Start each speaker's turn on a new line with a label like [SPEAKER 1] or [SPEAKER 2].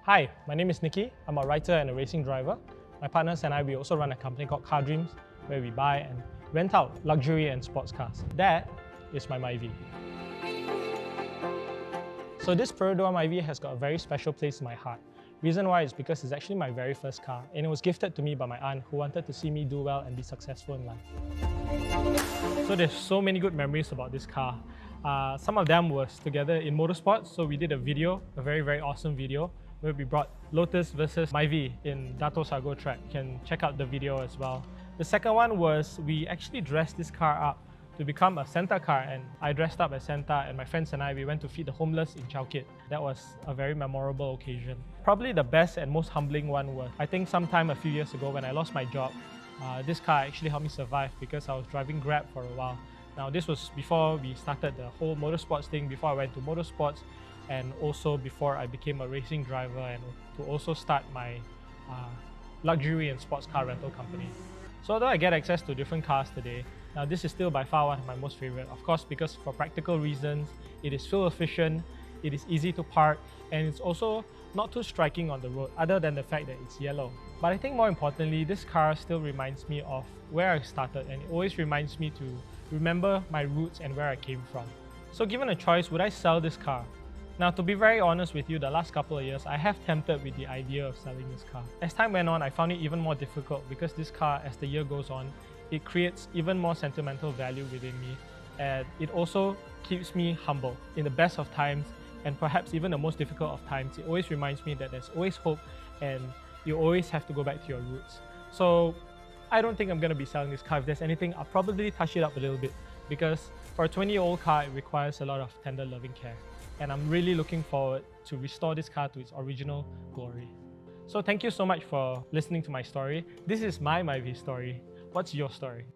[SPEAKER 1] Hi, my name is Nikki. I'm a writer and a racing driver. My partners and I, we also run a company called Car Dreams, where we buy and rent out luxury and sports cars. That is my Myvi. So this Perodua Myvi has got a very special place in my heart. Reason why is because it's actually my very first car, and it was gifted to me by my aunt who wanted to see me do well and be successful in life. So there's so many good memories about this car. Some of them was together in motorsports, so we did a video, a very awesome video, where we brought Lotus versus Myvi in Dato Sago track. You can check out the video as well. The second one was we actually dressed this car up to become a Santa car, and I dressed up as Santa, and my friends and I, we went to feed the homeless in Chowkit. That was a very memorable occasion. Probably the best and most humbling one was, I think sometime a few years ago when I lost my job, this car actually helped me survive because I was driving Grab for a while. Now this was before we started the whole motorsports thing, before I went to motorsports, and also before I became a racing driver, and to also start my luxury and sports car rental company. So although I get access to different cars today, now this is still by far one of my most favorite. Of course, because for practical reasons, it is fuel efficient, it is easy to park, and it's also not too striking on the road, other than the fact that it's yellow. But I think more importantly, this car still reminds me of where I started, and it always reminds me to remember my roots and where I came from. So given a choice, would I sell this car? Now, to be very honest with you, the last couple of years, I have tempted with the idea of selling this car. As time went on, I found it even more difficult because this car, as the year goes on, it creates even more sentimental value within me, and it also keeps me humble in the best of times, and perhaps even the most difficult of times. It always reminds me that there's always hope, and you always have to go back to your roots. So I don't think I'm going to be selling this car. If there's anything, I'll probably touch it up a little bit, because for a 20-year-old car, it requires a lot of tender loving care. And I'm really looking forward to restore this car to its original glory. So thank you so much for listening to my story. This is my Myvi story. What's your story?